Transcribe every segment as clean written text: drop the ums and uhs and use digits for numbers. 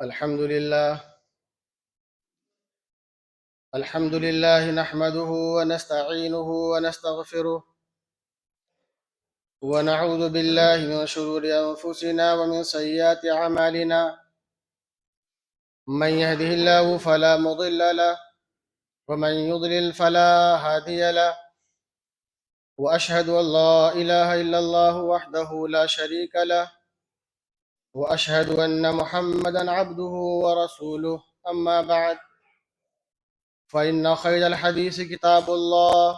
الحمد لله نحمده ونستعينه ونستغفره ونعوذ بالله من شرور أنفسنا ومن سيئات أعمالنا. من يهده الله فلا مضل له ومن يضلل فلا هادي له، وأشهد أن لا إله إلا الله وحده لا شريك له، وأشهد أن محمدا عبده ورسوله. أما بعد، فإن خير الحديث كتاب الله،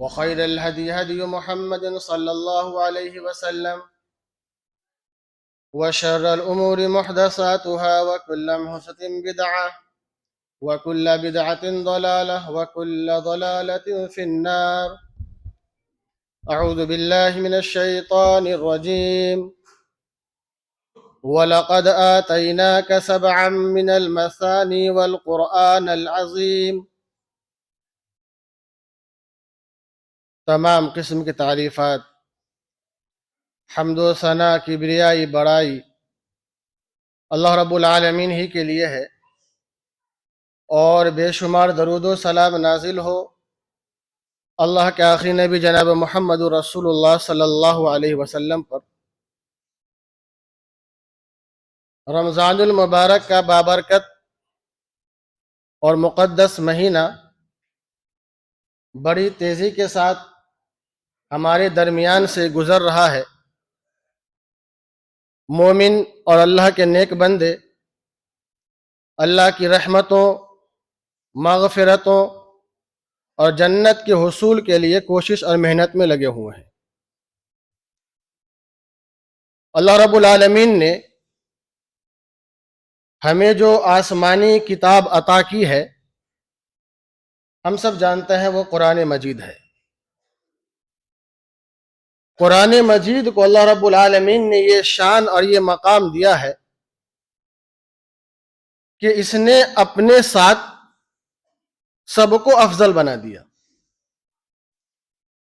وخير الهدي هدي محمد صلى الله عليه وسلم، وشر الأمور محدثاتها، وكل محدثة بدعة، وكل بدعة ضلالة، وكل ضلالة في النار. أعوذ بالله من الشيطان الرجيم. وَلَقَدْ آتَيْنَاكَ سَبْعًا مِّنَ الْمَثَانِي وَالْقُرْآنَ الْعَظِيمَ۔ تمام قسم کی تعریفات، حمد و ثنا، کبریائی، بڑائی اللہ رب العالمین ہی کے لیے ہے، اور بے شمار درود و سلام نازل ہو اللہ کے آخری نبی جناب محمد رسول اللہ صلی اللہ علیہ وسلم پر۔ رمضان المبارک کا بابرکت اور مقدس مہینہ بڑی تیزی کے ساتھ ہمارے درمیان سے گزر رہا ہے۔ مومن اور اللہ کے نیک بندے اللہ کی رحمتوں، مغفرتوں اور جنت کے حصول کے لیے کوشش اور محنت میں لگے ہوئے ہیں۔ اللہ رب العالمین نے ہمیں جو آسمانی کتاب عطا کی ہے، ہم سب جانتے ہیں وہ قرآن مجید ہے۔ قرآن مجید کو اللہ رب العالمین نے یہ شان اور یہ مقام دیا ہے کہ اس نے اپنے ساتھ سب کو افضل بنا دیا۔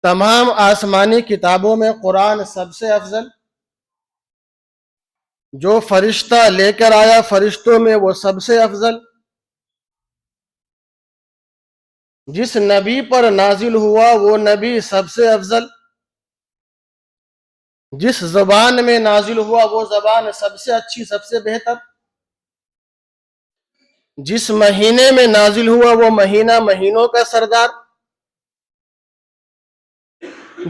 تمام آسمانی کتابوں میں قرآن سب سے افضل، جو فرشتہ لے کر آیا فرشتوں میں وہ سب سے افضل، جس نبی پر نازل ہوا وہ نبی سب سے افضل، جس زبان میں نازل ہوا وہ زبان سب سے اچھی، سب سے بہتر، جس مہینے میں نازل ہوا وہ مہینہ مہینوں کا سردار،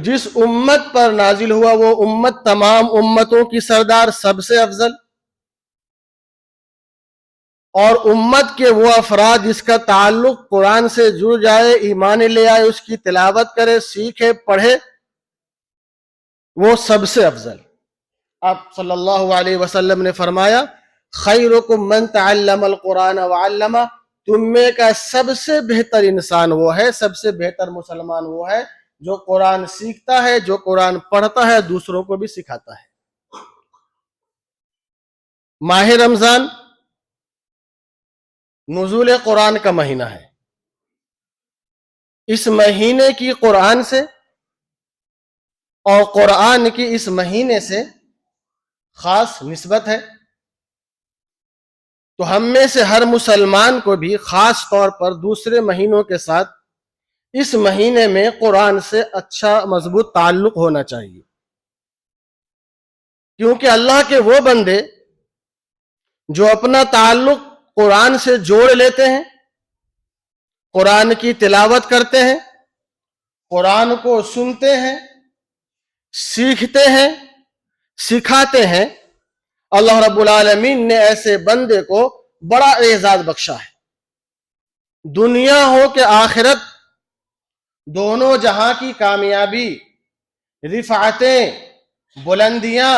جس امت پر نازل ہوا وہ امت تمام امتوں کی سردار، سب سے افضل، اور امت کے وہ افراد جس کا تعلق قرآن سے جڑ جائے، ایمان لے آئے، اس کی تلاوت کرے، سیکھے، پڑھے، وہ سب سے افضل۔ آپ صلی اللہ علیہ وسلم نے فرمایا، خیرکم من تعلم القرآن وعلمہ، تم میں کا سب سے بہتر انسان وہ ہے، سب سے بہتر مسلمان وہ ہے جو قرآن سیکھتا ہے، جو قرآن پڑھتا ہے، دوسروں کو بھی سکھاتا ہے۔ ماہ رمضان نزول قرآن کا مہینہ ہے۔ اس مہینے کی قرآن سے اور قرآن کی اس مہینے سے خاص نسبت ہے، تو ہم میں سے ہر مسلمان کو بھی خاص طور پر دوسرے مہینوں کے ساتھ اس مہینے میں قرآن سے اچھا مضبوط تعلق ہونا چاہیے، کیونکہ اللہ کے وہ بندے جو اپنا تعلق قرآن سے جوڑ لیتے ہیں، قرآن کی تلاوت کرتے ہیں، قرآن کو سنتے ہیں، سیکھتے ہیں، سکھاتے ہیں، اللہ رب العالمین نے ایسے بندے کو بڑا اعزاز بخشا ہے۔ دنیا ہو کہ آخرت، دونوں جہاں کی کامیابی، رفعتیں، بلندیاں،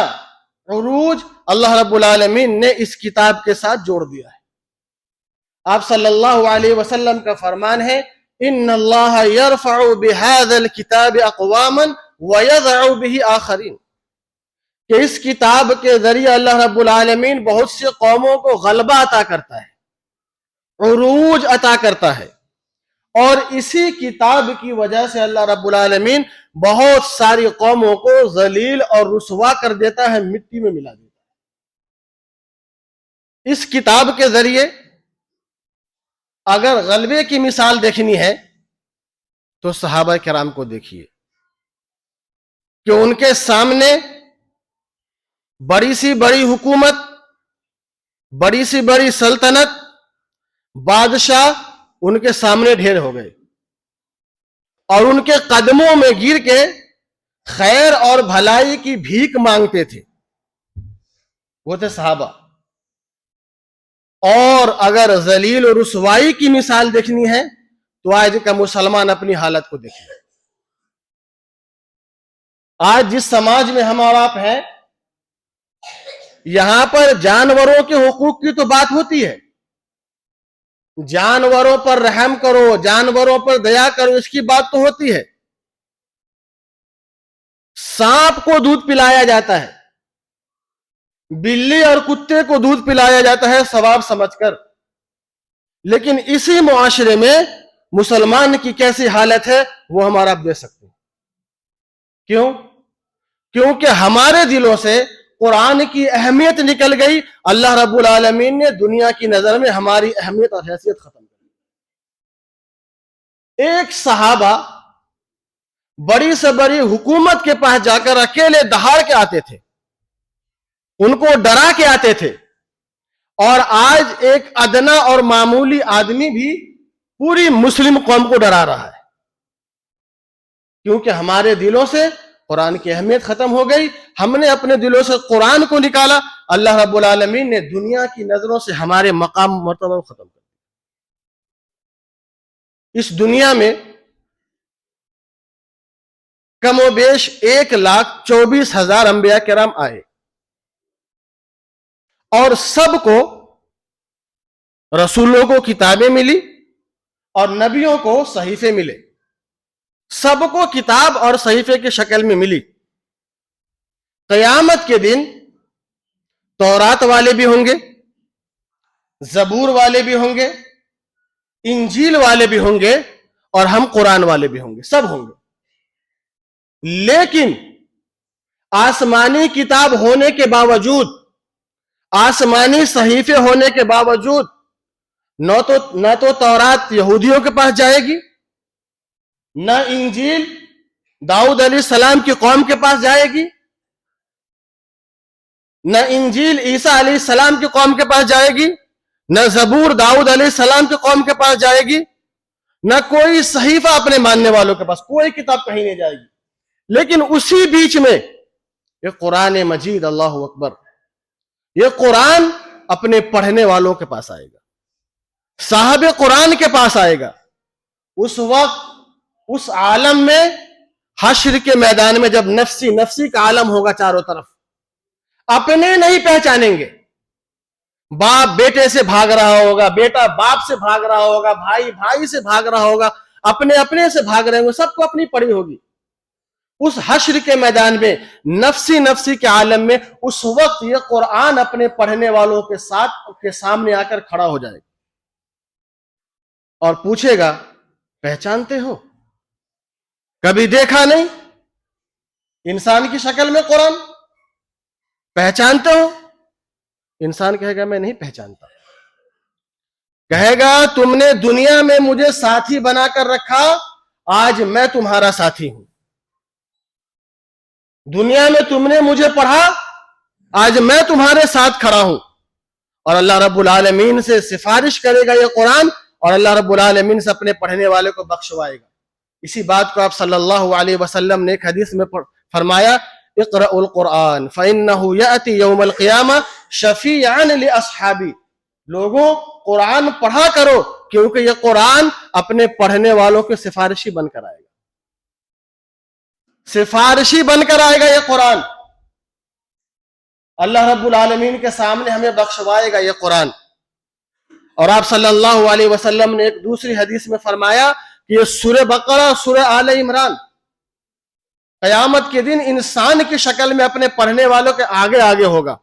عروج اللہ رب العالمین نے اس کتاب کے ساتھ جوڑ دیا ہے۔ آپ صلی اللہ علیہ وسلم کا فرمان ہے، ان اللہ یرفع بهذا الکتاب اقواما ویضع به آخرین، کہ اس کتاب کے ذریعے اللہ رب العالمین بہت سی قوموں کو غلبہ عطا کرتا ہے، عروج عطا کرتا ہے، اور اسی کتاب کی وجہ سے اللہ رب العالمین بہت ساری قوموں کو ذلیل اور رسوا کر دیتا ہے، مٹی میں ملا دیتا ہے۔ اس کتاب کے ذریعے اگر غلبے کی مثال دیکھنی ہے تو صحابہ کرام کو دیکھیے کہ ان کے سامنے بڑی سی بڑی حکومت، بڑی سی بڑی سلطنت، بادشاہ ان کے سامنے ڈھیر ہو گئے اور ان کے قدموں میں گر کے خیر اور بھلائی کی بھیک مانگتے تھے، وہ تھے صحابہ۔ اور اگر ذلیل و رسوائی کی مثال دیکھنی ہے تو آج کا مسلمان اپنی حالت کو دیکھے۔ آج جس سماج میں ہم اور آپ ہیں، یہاں پر جانوروں کے حقوق کی تو بات ہوتی ہے، جانوروں پر رحم کرو، جانوروں پر دیا کرو، اس کی بات تو ہوتی ہے۔ سانپ کو دودھ پلایا جاتا ہے، بلی اور کتے کو دودھ پلایا جاتا ہے ثواب سمجھ کر، لیکن اسی معاشرے میں مسلمان کی کیسی حالت ہے وہ ہمارا آپ دیکھ سکتے ہیں۔ کیوں؟ کیونکہ ہمارے دلوں سے قرآن کی اہمیت نکل گئی، اللہ رب العالمین نے دنیا کی نظر میں ہماری اہمیت اور حیثیت ختم کر دی۔ ایک صحابہ بڑی سے بڑی حکومت کے پاس جا کر اکیلے دہاڑ کے آتے تھے، ان کو ڈرا کے آتے تھے، اور آج ایک ادنا اور معمولی آدمی بھی پوری مسلم قوم کو ڈرا رہا ہے، کیونکہ ہمارے دلوں سے قرآن کی اہمیت ختم ہو گئی، ہم نے اپنے دلوں سے قرآن کو نکالا، اللہ رب العالمین نے دنیا کی نظروں سے ہمارے مقام مرتبہ ختم کر دیا۔ اس دنیا میں کم و بیش 1,24,000 انبیاء کرام آئے، اور سب کو رسولوں کو کتابیں ملی اور نبیوں کو صحیفے ملے، سب کو کتاب اور صحیفے کی شکل میں ملی۔ قیامت کے دن تورات والے بھی ہوں گے، زبور والے بھی ہوں گے، انجیل والے بھی ہوں گے، اور ہم قرآن والے بھی ہوں گے، سب ہوں گے، لیکن آسمانی کتاب ہونے کے باوجود، آسمانی صحیفے ہونے کے باوجود نہ تو تورات یہودیوں کے پاس جائے گی، نہ انجیل داؤد علیہ السلام کی قوم کے پاس جائے گی، نہ انجیل عیسیٰ علیہ السلام کی قوم کے پاس جائے گی، نہ زبور داؤد علیہ السلام کی قوم کے پاس جائے گی، نہ کوئی صحیفہ اپنے ماننے والوں کے پاس، کوئی کتاب کہیں نہیں جائے گی۔ لیکن اسی بیچ میں یہ قرآن مجید، اللہ اکبر، یہ قرآن اپنے پڑھنے والوں کے پاس آئے گا، صاحب قرآن کے پاس آئے گا۔ اس وقت اس عالم میں، حشر کے میدان میں، جب نفسی نفسی کا عالم ہوگا چاروں طرف، اپنے نہیں پہچانیں گے، باپ بیٹے سے بھاگ رہا ہوگا، بیٹا باپ سے بھاگ رہا ہوگا، بھائی بھائی سے بھاگ رہا ہوگا، اپنے اپنے سے بھاگ رہے ہوں گے، سب کو اپنی پڑی ہوگی۔ اس حشر کے میدان میں، نفسی نفسی کے عالم میں، اس وقت یہ قرآن اپنے پڑھنے والوں کے سامنے آ کر کھڑا ہو جائے گا اور پوچھے گا، پہچانتے ہو؟ کبھی دیکھا نہیں انسان کی شکل میں قرآن؟ پہچانتے ہو؟ انسان کہے گا میں نہیں پہچانتا۔ کہے گا تم نے دنیا میں مجھے ساتھی بنا کر رکھا، آج میں تمہارا ساتھی ہوں۔ دنیا میں تم نے مجھے پڑھا، آج میں تمہارے ساتھ کھڑا ہوں۔ اور اللہ رب العالمین سے سفارش کرے گا یہ قرآن، اور اللہ رب العالمین سے اپنے پڑھنے والے کو بخشوائے گا۔ اسی بات کو آپ صلی اللہ علیہ وسلم نے ایک حدیث میں فرمایا، اقرأوا القرآن فإنه يأتي يوم القيامة شفيعا لأصحابي۔ لوگوں قرآن پڑھا کرو، کیونکہ یہ قرآن اپنے پڑھنے والوں کے سفارشی بن کر آئے گا، سفارشی بن کر آئے گا یہ قرآن۔ اللہ رب العالمین کے سامنے ہمیں بخشوائے گا یہ قرآن۔ اور آپ صلی اللہ علیہ وسلم نے ایک دوسری حدیث میں فرمایا کہ یہ سورہ بقرہ، سورہ آل عمران قیامت کے دن انسان کی شکل میں اپنے پڑھنے والوں کے آگے آگے ہوگا،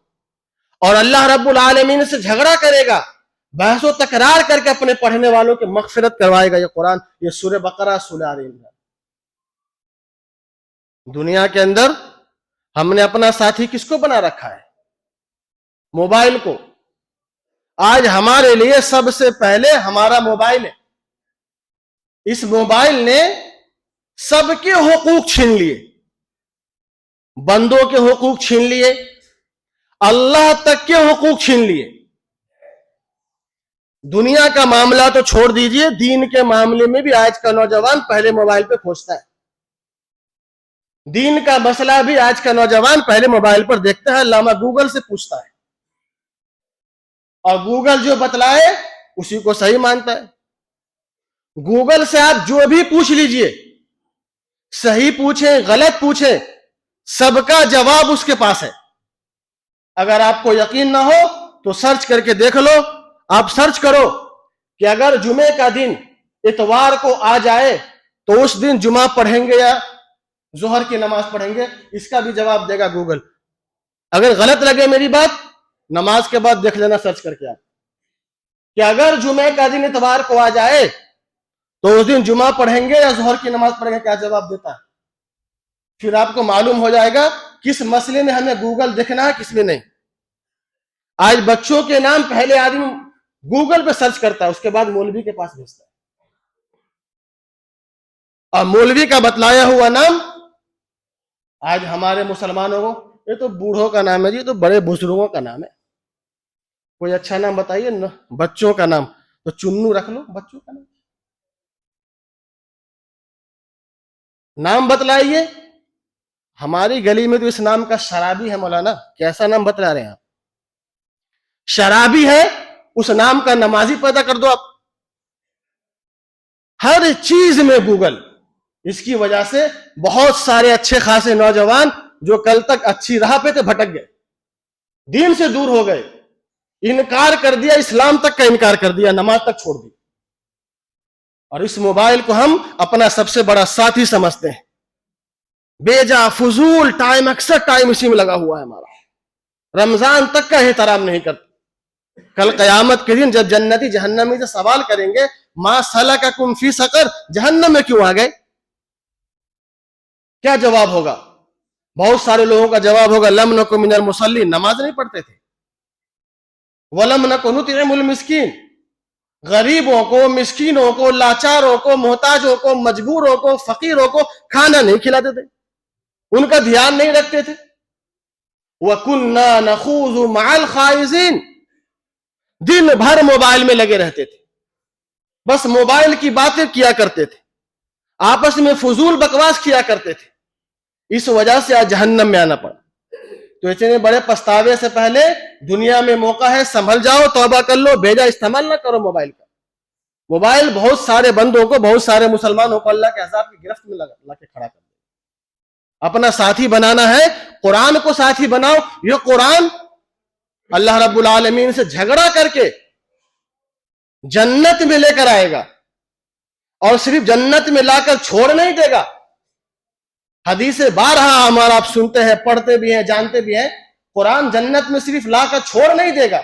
اور اللہ رب العالمین سے جھگڑا کرے گا، بحث و تکرار کر کے اپنے پڑھنے والوں کی مغفرت کروائے گا یہ قرآن، یہ سورہ بقرہ، سورہ آل عمران۔ دنیا کے اندر ہم نے اپنا ساتھی کس کو بنا رکھا ہے؟ موبائل کو۔ آج ہمارے لیے سب سے پہلے ہمارا موبائل ہے. اس موبائل نے سب کے حقوق چھین لیے, بندوں کے حقوق چھین لیے, اللہ تک کے حقوق چھین لیے. دنیا کا معاملہ تو چھوڑ دیجئے, دین کے معاملے میں بھی آج کا نوجوان پہلے موبائل پہ کھوجتا ہے. دین کا مسئلہ بھی آج کا نوجوان پہلے موبائل پر دیکھتا ہے, علامہ گوگل سے پوچھتا ہے, اور گوگل جو بتلائے اسی کو صحیح مانتا ہے. گوگل سے آپ جو بھی پوچھ لیجئے, صحیح پوچھیں غلط پوچھیں, سب کا جواب اس کے پاس ہے. اگر آپ کو یقین نہ ہو تو سرچ کر کے دیکھ لو. آپ سرچ کرو کہ اگر جمعے کا دن اتوار کو آ جائے تو اس دن جمعہ پڑھیں گے یا ظہر کی نماز پڑھیں گے, اس کا بھی جواب دے گا گوگل. اگر غلط لگے میری بات, نماز کے بعد دیکھ لینا سرچ کر کے آپ, کہ اگر جمعے کا دن اتوار کو آ جائے تو اس دن جمعہ پڑھیں گے یا ظہر کی نماز پڑھیں گے, کیا جواب دیتا ہے. پھر آپ کو معلوم ہو جائے گا کس مسئلے میں ہمیں گوگل دیکھنا ہے, کس میں نہیں. آج بچوں کے نام پہلے آدمی گوگل پہ سرچ کرتا ہے, اس کے بعد مولوی کے پاس بھیجتا ہے, اور مولوی کا بتلایا ہوا نام آج ہمارے مسلمانوں کو, یہ تو بوڑھوں کا نام ہے جی, تو بڑے بزرگوں کا نام ہے. کوئی اچھا نام بتائیے نا. بچوں کا نام تو چنو رکھ لو, بچوں کا نام بتلائیے. ہماری گلی میں تو اس نام کا شرابی ہے مولانا. کیسا نام بتلا رہے ہیں آپ؟ شرابی ہے, اس نام کا نمازی پیدا کر دو آپ. ہر چیز میں گوگل. اس کی وجہ سے بہت سارے اچھے خاصے نوجوان جو کل تک اچھی راہ پہ تھے بھٹک گئے, دین سے دور ہو گئے, انکار کر دیا, اسلام تک کا انکار کر دیا, نماز تک چھوڑ دی. اور اس موبائل کو ہم اپنا سب سے بڑا ساتھی سمجھتے ہیں. بے جا فضول ٹائم, اکثر ٹائم اسی میں لگا ہوا ہے ہمارا. رمضان تک کا احترام نہیں کرتے. کل قیامت کے دن جب جنتی جہنمی سے سوال کریں گے, ما سلککم فی سقر, جہنم میں کیوں آ گئے, کیا جواب ہوگا؟ بہت سارے لوگوں کا جواب ہوگا لم نکن من المصلین, نماز نہیں پڑھتے تھے. ولم نکن نطعم المسکین, غریبوں کو, مسکینوں کو, لاچاروں کو, محتاجوں کو, مجبوروں کو, فقیروں کو کھانا نہیں کھلاتے تھے, ان کا دھیان نہیں رکھتے تھے. وَكُنَّا نَخُوضُ مَعَ الْخَائِضِينَ, دن بھر موبائل میں لگے رہتے تھے, بس موبائل کی باتیں کیا کرتے تھے, آپس میں فضول بکواس کیا کرتے تھے. اس وجہ سے آج جہنم میں آنا پڑا. تو اتنے بڑے پچھتاوے سے پہلے دنیا میں موقع ہے, سنبھل جاؤ, توبہ کر لو, بھیجا استعمال نہ کرو موبائل کا. موبائل بہت سارے بندوں کو, بہت سارے مسلمانوں کو اللہ کے عذاب کی گرفت میں لا کے کھڑا کر دے. اپنا ساتھی بنانا ہے, قرآن کو ساتھی بناؤ. یہ قرآن اللہ رب العالمین سے جھگڑا کر کے جنت میں لے کر آئے گا, اور صرف جنت میں لا کر چھوڑ نہیں دے گا. حدیث بارہا ہمارا آپ سنتے ہیں, پڑھتے بھی ہیں, جانتے بھی ہیں. قرآن جنت میں صرف لا کر چھوڑ نہیں دے گا,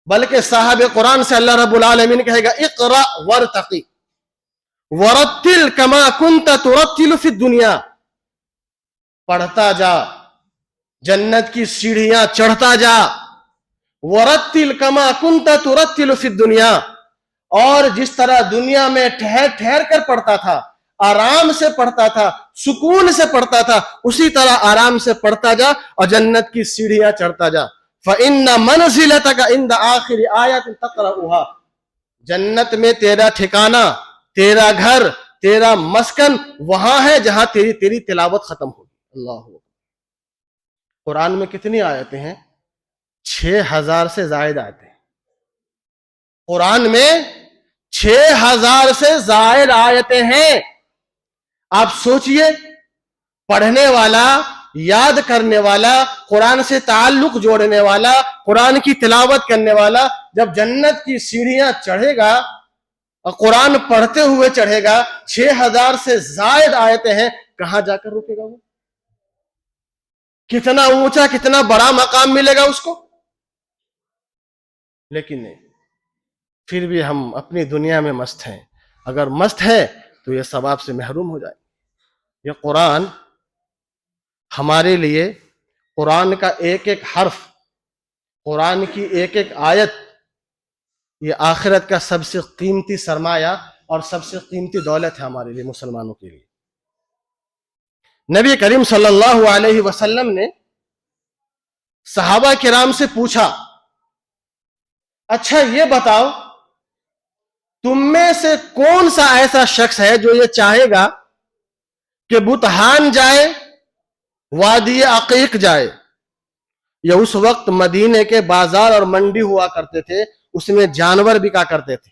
بلکہ صاحب قرآن سے اللہ رب العالمین کہے گا اقرأ ورتقی ورتل کما کنت ترتل فی الدنیا, پڑھتا جا, جنت کی سیڑھیاں چڑھتا جا. ورتل کما کنت ترتل فی الدنیا, اور جس طرح دنیا میں ٹھہر ٹھہر کر پڑھتا تھا, آرام سے پڑھتا تھا, سکون سے پڑھتا تھا, اسی طرح آرام سے پڑھتا جا اور جنت کی سیڑھیاں چڑھتا جا. فَإِنَّ مَنْزِلَتَكَ عِنْدَ آخِرِ آیَةٍ تَقْرَؤُهَا, جنت میں تیرا ٹھکانہ, تیرا گھر, تیرا مسکن وہاں ہے جہاں تیری تلاوت ختم ہوگی. اللہ. قرآن میں کتنی آیتیں ہیں؟ 6000 سے زائد آیتیں. قرآن میں 6000 سے زائد آیتیں ہیں. آپ سوچئے, پڑھنے والا, یاد کرنے والا, قرآن سے تعلق جوڑنے والا, قرآن کی تلاوت کرنے والا, جب جنت کی سیڑھیاں چڑھے گا اور قرآن پڑھتے ہوئے چڑھے گا, 6000 سے زائد آیتیں ہیں, کہاں جا کر رکے گا وہ؟ کتنا اونچا, کتنا بڑا مقام ملے گا اس کو. لیکن نہیں, پھر بھی ہم اپنی دنیا میں مست ہیں. اگر مست ہے تو یہ ثواب سے محروم ہو جائے. یہ قرآن ہمارے لیے, قرآن کا ایک ایک حرف قرآن کی ایک ایک آیت یہ آخرت کا سب سے قیمتی سرمایہ اور سب سے قیمتی دولت ہے ہمارے لیے، مسلمانوں کے لیے۔ نبی کریم صلی اللہ علیہ وسلم نے صحابہ کرام سے پوچھا، اچھا یہ بتاؤ تم میں سے کون سا ایسا شخص ہے جو یہ چاہے گا کہ بتہان جائے، وادی عقیق جائے؟ یہ اس وقت مدینے کے بازار اور منڈی ہوا کرتے تھے، اس میں جانور بکا کرتے تھے۔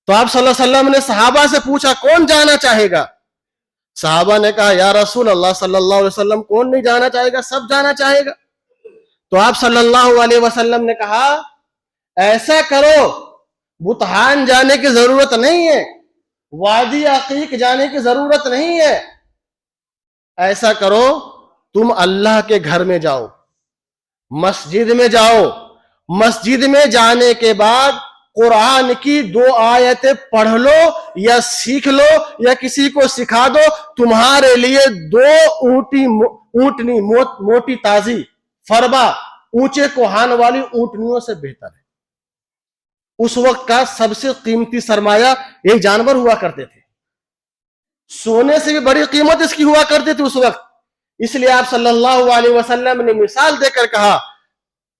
تو آپ صلی اللہ علیہ وسلم نے صحابہ سے پوچھا کون جانا چاہے گا؟ صحابہ نے کہا یا رسول اللہ صلی اللہ علیہ وسلم کون نہیں جانا چاہے گا، سب جانا چاہے گا۔ تو آپ صلی اللہ علیہ وسلم نے کہا ایسا کرو، بتہان جانے کی ضرورت نہیں ہے، وادی عقیق جانے کی ضرورت نہیں ہے، ایسا کرو تم اللہ کے گھر میں جاؤ، مسجد میں جاؤ، مسجد میں جانے کے بعد قرآن کی 2 آیتیں پڑھ لو یا سیکھ لو یا کسی کو سکھا دو، تمہارے لیے 2 اونٹنی موٹی تازی فربا اونچے کوہان والی اونٹنیوں سے بہتر ہے۔ اس وقت کا سب سے قیمتی سرمایہ یہ جانور ہوا کرتے تھے، سونے سے بھی بڑی قیمت اس کی ہوا کرتی تھی اس وقت۔ اس لیے آپ صلی اللہ علیہ وسلم نے مثال دے کر کہا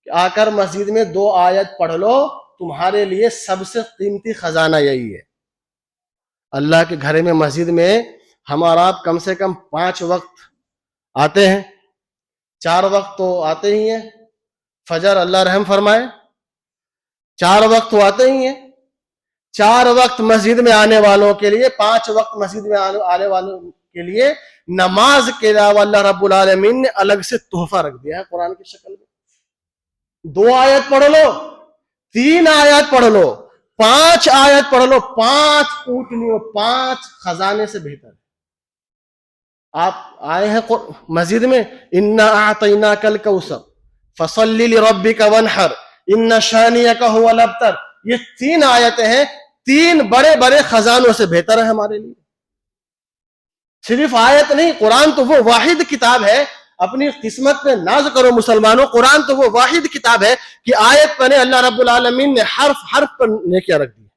کہ آ کر مسجد میں 2 آیت پڑھ لو، تمہارے لیے سب سے قیمتی خزانہ یہی ہے۔ اللہ کے گھر میں مسجد میں ہم اور آپ کم سے کم 5 وقت آتے ہیں، 4 وقت تو آتے ہی ہیں، فجر اللہ رحم فرمائے، 4 وقت تو آتے ہی ہیں۔ 4 وقت مسجد میں آنے والوں کے لیے، 5 وقت مسجد میں آنے والوں کے لیے نماز کے علاوہ اللہ رب العالمین نے الگ سے تحفہ رکھ دیا ہے قرآن کی شکل میں۔ 2 آیت پڑھ لو، 3 آیت پڑھ لو، 5 آیت پڑھ لو، 5 اونٹنیوں، 5 خزانے سے بہتر ہے۔ آپ آئے ہیں مسجد میں، انا اعطیناک الکوثر فصلی لربک وانحر ان شانئک هو الابتر، یہ 3 آیتیں ہیں، 3 بڑے بڑے خزانوں سے بہتر ہے ہمارے لیے۔ صرف آیت نہیں، قرآن تو وہ واحد کتاب ہے، اپنی قسمت پہ ناز کرو مسلمانوں، قرآن تو وہ واحد کتاب ہے کہ آیت پڑھے اللہ رب العالمین نے حرف پر نیکیاں رکھ دی،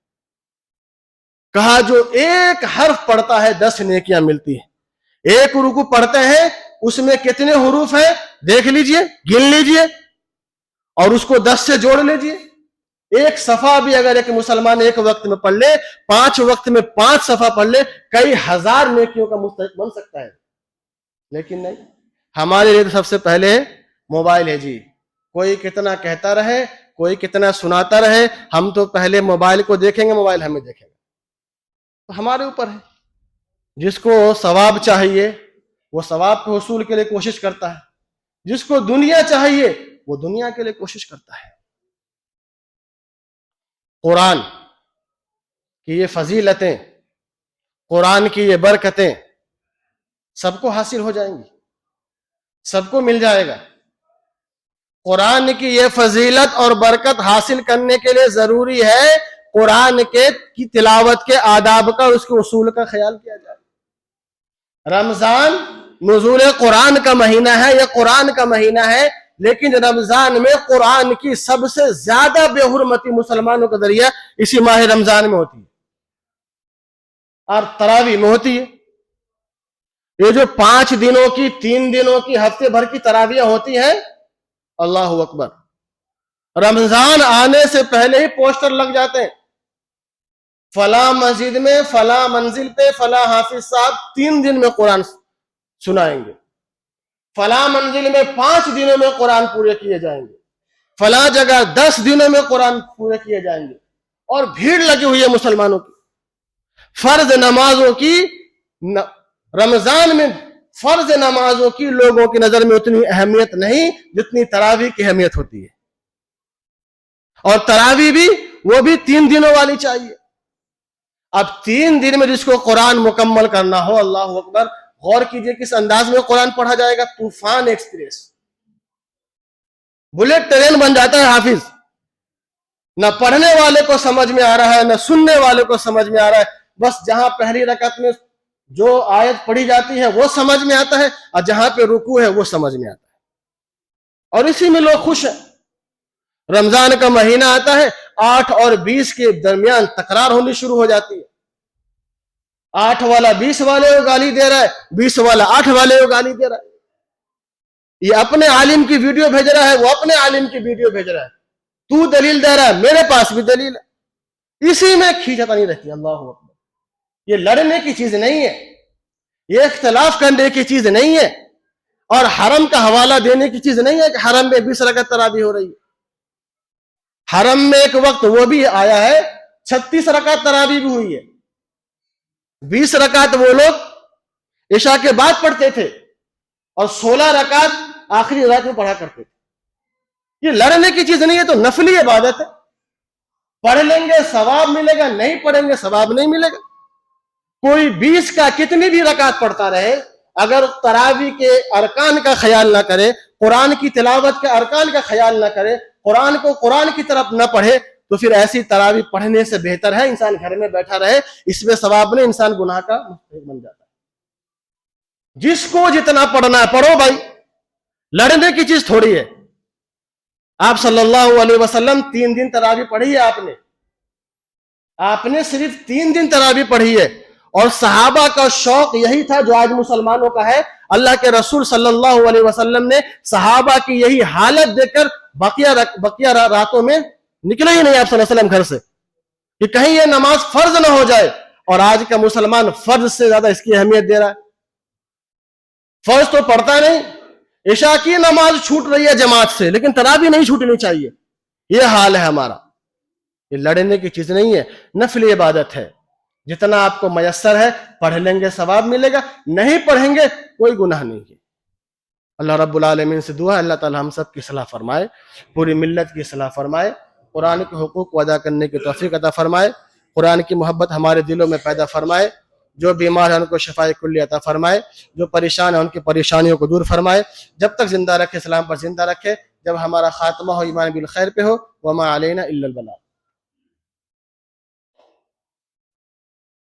کہا جو ایک حرف پڑھتا ہے 10 نیکیاں ملتی ہیں۔ ایک رکوع پڑھتے ہیں اس میں کتنے حروف ہیں دیکھ لیجئے، گن لیجئے اور اس کو 10 سے جوڑ لیجئے۔ ایک صفحہ بھی اگر ایک مسلمان ایک وقت میں پڑھ لے، 5 وقت میں 5 صفحہ پڑھ لے، کئی ہزار نیکیوں کا مستحق بن سکتا ہے۔ لیکن نہیں، ہمارے لیے تو سب سے پہلے موبائل ہے جی، کوئی کتنا کہتا رہے، کوئی کتنا سناتا رہے، ہم تو پہلے موبائل کو دیکھیں گے، موبائل ہمیں دیکھے گا۔ تو ہمارے اوپر ہے، جس کو ثواب چاہیے وہ ثواب کے حصول کے لیے کوشش کرتا ہے، جس کو دنیا چاہیے وہ دنیا کے لیے کوشش کرتا ہے۔ قرآن کی یہ فضیلتیں، قرآن کی یہ برکتیں سب کو حاصل ہو جائیں گی، سب کو مل جائے گا۔ قرآن کی یہ فضیلت اور برکت حاصل کرنے کے لیے ضروری ہے قرآن کی تلاوت کے آداب کا اور اس کے اصول کا خیال کیا جائے۔ رمضان نزول قرآن کا مہینہ ہے، یہ قرآن کا مہینہ ہے، لیکن رمضان میں قرآن کی سب سے زیادہ بے حرمتی مسلمانوں کا ذریعہ اسی ماہ رمضان میں ہوتی ہے اور تراویح میں ہوتی ہے۔ یہ جو 5 دنوں کی، 3 دنوں کی، ہفتے بھر کی تراویح ہوتی ہیں، اللہ اکبر، رمضان آنے سے پہلے ہی پوسٹر لگ جاتے ہیں، فلاں مسجد میں، فلاں منزل پہ فلاں حافظ صاحب 3 دن میں قرآن سنائیں گے، فلاں منزل میں 5 دنوں میں قرآن پورے کیے جائیں گے، فلاں جگہ 10 دنوں میں قرآن پورے کیے جائیں گے، اور بھیڑ لگی ہوئی ہے مسلمانوں کی۔ فرض نمازوں کی، رمضان میں فرض نمازوں کی لوگوں کی نظر میں اتنی اہمیت نہیں جتنی تراویح کی اہمیت ہوتی ہے، اور تراویح بھی وہ بھی 3 دنوں والی چاہیے۔ اب 3 دن میں جس کو قرآن مکمل کرنا ہو، اللہ اکبر، غور کیجئے کس انداز میں قرآن پڑھا جائے گا۔ طوفان ایکسپریس، بلیٹ ٹرین بن جاتا ہے حافظ، نہ پڑھنے والے کو سمجھ میں آ رہا ہے نہ سننے والے کو سمجھ میں آ رہا ہے، بس جہاں پہلی رکعت میں جو آیت پڑھی جاتی ہے وہ سمجھ میں آتا ہے، اور جہاں پہ رکوع ہے وہ سمجھ میں آتا ہے، اور اسی میں لوگ خوش ہیں۔ رمضان کا مہینہ آتا ہے 8 اور 20 کے درمیان تکرار ہونی شروع ہو جاتی ہے. 8 والا 20 والے کو گالی دے رہا ہے, 20 والا 8 والے کو گالی دے رہا ہے. یہ اپنے عالم کی ویڈیو بھیج رہا ہے, وہ اپنے عالم کی ویڈیو بھیج رہا ہے. تو دلیل دے رہا ہے, میرے پاس بھی دلیل ہے. اسی میں کھینچتانی رہتی ہے. اللہ اکبر. یہ لڑنے کی چیز نہیں ہے, یہ اختلاف کرنے کی چیز نہیں ہے, اور حرم کا حوالہ دینے کی چیز نہیں ہے کہ حرم میں 20 رکعت تراویح ہو رہی ہے. حرم میں ایک وقت وہ بھی آیا ہے 36 رکعت تراویح بھی ہوئی ہے. 20 رکعت وہ لوگ عشاء کے بعد پڑھتے تھے اور 16 رکعت آخری رات میں پڑھا کرتے تھے. یہ لڑنے کی چیز نہیں ہے, تو نفلی عبادت ہے. پڑھ لیں گے ثواب ملے گا, نہیں پڑھیں گے ثواب نہیں ملے گا. کوئی 20 کا کتنی بھی رکعت پڑھتا رہے, اگر تراویح کے ارکان کا خیال نہ کرے, قرآن کی تلاوت کے ارکان کا خیال نہ کرے, قرآن کو قرآن کی طرف نہ پڑھے, تو پھر ایسی تراویح پڑھنے سے بہتر ہے انسان گھر میں بیٹھا رہے. اس میں ثواب نہیں, انسان گناہ کا مستحق بن جاتا ہے. جس کو جتنا پڑھنا ہے پڑھو بھائی, لڑنے کی چیز تھوڑی ہے. آپ صلی اللہ علیہ وسلم 3 دن تراویح پڑھی ہے. آپ نے صرف 3 دن تراویح پڑھی ہے, اور صحابہ کا شوق یہی تھا جو آج مسلمانوں کا ہے. اللہ کے رسول صلی اللہ علیہ وسلم نے صحابہ کی یہی حالت دیکھ کر بقیہ راتوں میں نکلے ہی نہیں آپ صلی اللہ علیہ وسلم گھر سے, کہ کہیں یہ نماز فرض نہ ہو جائے. اور آج کا مسلمان فرض سے زیادہ اس کی اہمیت دے رہا ہے. فرض تو پڑھتا نہیں, عشاء کی نماز چھوٹ رہی ہے جماعت سے, لیکن تراویح نہیں چھوٹنی چاہیے. یہ حال ہے ہمارا. یہ لڑنے کی چیز نہیں ہے, نفلی عبادت ہے. جتنا آپ کو میسر ہے پڑھ لیں گے ثواب ملے گا, نہیں پڑھیں گے کوئی گناہ نہیں ہے. اللہ رب العالمین سے دعا ہے اللہ تعالی ہم سب کی اصلاح فرمائے, پوری ملت کی اصلاح فرمائے, قرآن کے حقوق کو ادا کرنے کی توفیق عطا فرمائے, قرآن کی محبت ہمارے دلوں میں پیدا فرمائے. جو بیمار ہیں ان کو شفاء کلی عطا فرمائے, جو پریشان ہیں ان کی پریشانیوں کو دور فرمائے. جب تک زندہ رکھے اسلام پر زندہ رکھے, جب ہمارا خاتمہ ہو ایمان بالخیر پہ ہو. وما علینا الا البلاغ.